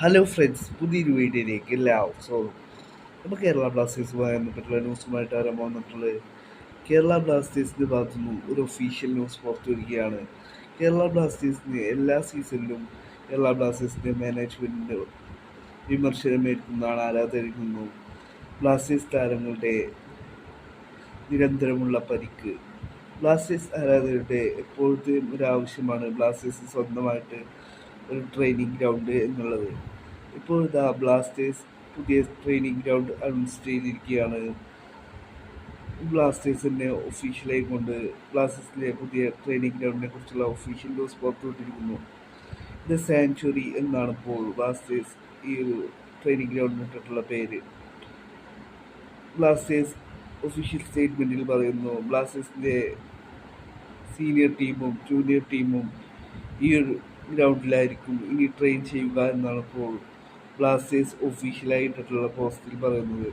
Hello friends, പുതിയൊരു വീഡിയോയിലേക്ക് എല്ലാവർക്കും സ്വാഗതം. നമ്മൾ കേരള ബ്ലാസ്റ്റേഴ്സുമായി ബന്ധപ്പെട്ടുള്ള ന്യൂസുമായിട്ട് ആരാൻ വന്നിട്ടുള്ളത്. കേരള ബ്ലാസ്റ്റേഴ്സിൻ്റെ ഭാഗത്തു നിന്നും ഒരു ഒഫീഷ്യൽ ന്യൂസ് പുറത്തുവരികയാണ്. കേരള ബ്ലാസ്റ്റേഴ്സിന് എല്ലാ സീസണിലും കേരള ബ്ലാസ്റ്റേഴ്സിൻ്റെ മാനേജ്മെൻറ്റിൻ്റെ വിമർശനമേൽക്കുന്നതാണ് ആരാധകരിൽ നിന്നും. ബ്ലാസ്റ്റേഴ്സ് താരങ്ങളുടെ നിരന്തരമുള്ള പരിക്ക് ബ്ലാസ്റ്റേഴ്സ് ആരാധകരുടെ എപ്പോഴത്തെയും ഒരു ആവശ്യമാണ് ബ്ലാസ്റ്റേഴ്സ് സ്വന്തമായിട്ട് ഒരു ട്രെയിനിങ് ഗ്രൗണ്ട് എന്നുള്ളത്. ഇപ്പോൾ ഇതാ ബ്ലാസ്റ്റേഴ്സ് പുതിയ ട്രെയിനിങ് ഗ്രൗണ്ട് അനൗൺസ് ചെയ്തിരിക്കുകയാണ്. ബ്ലാസ്റ്റേഴ്സിനെ ഒഫീഷ്യലായി കൊണ്ട് ബ്ലാസ്റ്റേഴ്സിൻ്റെ പുതിയ ട്രെയിനിങ് ഗ്രൗണ്ടിനെ കുറിച്ചുള്ള ഒഫീഷ്യൽ ന്യൂസ് പുറത്തുവിട്ടിരിക്കുന്നു. ദ സാങ്ച്വറി എന്നാണ് ഇപ്പോൾ ബ്ലാസ്റ്റേഴ്സ് ഈ ഒരു ട്രെയിനിങ് ഗ്രൗണ്ടിനിട്ടിട്ടുള്ള പേര്. ബ്ലാസ്റ്റേഴ്സ് ഒഫീഷ്യൽ സ്റ്റേറ്റ്മെൻറ്റിൽ പറയുന്നു, ബ്ലാസ്റ്റേഴ്സിൻ്റെ സീനിയർ ടീമും ജൂനിയർ ടീമും ഈ ഒരു ഗ്രൗണ്ടിലായിരിക്കും ഇനി ട്രെയിൻ ചെയ്യുക എന്നാണ് ഇപ്പോൾ ബ്ലാസ്റ്റേഴ്സ് ഒഫീഷ്യലായിട്ടുള്ള പോസ്റ്റിൽ പറയുന്നത്.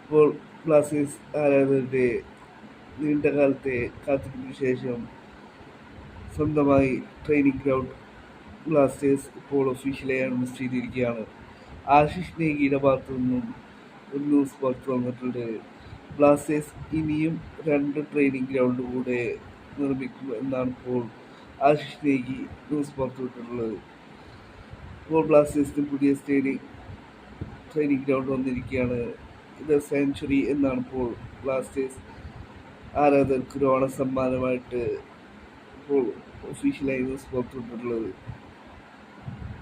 ഇപ്പോൾ ബ്ലാസ്റ്റേഴ്സ് ആരാധകരുടെ നീണ്ടകാലത്തെ കാത്തിരിപ്പിന് ശേഷം സ്വന്തമായി ട്രെയിനിങ് ഗ്രൗണ്ട് ബ്ലാസ്റ്റേഴ്സ് ഇപ്പോൾ ഒഫീഷ്യലായി അനൗൺസ് ചെയ്തിരിക്കുകയാണ്. ആശിഷ് നേഗിയുടെ ഭാഗത്തു നിന്നും ഒരു ന്യൂസ് പുറത്തു വന്നിട്ടുണ്ട്. ബ്ലാസ്റ്റേഴ്സ് ഇനിയും 2 ട്രെയിനിങ് ഗ്രൗണ്ട് കൂടെ നിർമ്മിക്കും എന്നാണ് ഇപ്പോൾ ആശിഷ് നേഗി ന്യൂസ് പുറത്തുവിട്ടിട്ടുള്ളത്. ഇപ്പോൾ ബ്ലാസ്റ്റേഴ്സിന് പുതിയ ട്രെയിനിങ് ഗ്രൗണ്ട് വന്നിരിക്കുകയാണ്. ഇത് സെഞ്ചുറി എന്നാണ് ഇപ്പോൾ ബ്ലാസ്റ്റേഴ്സ് ആരാധകർക്ക് ഒരു ഓണ സമ്മാനമായിട്ട് ഇപ്പോൾ ഒഫീഷ്യലായി ന്യൂസ് പുറത്തുവിട്ടിട്ടുള്ളത്.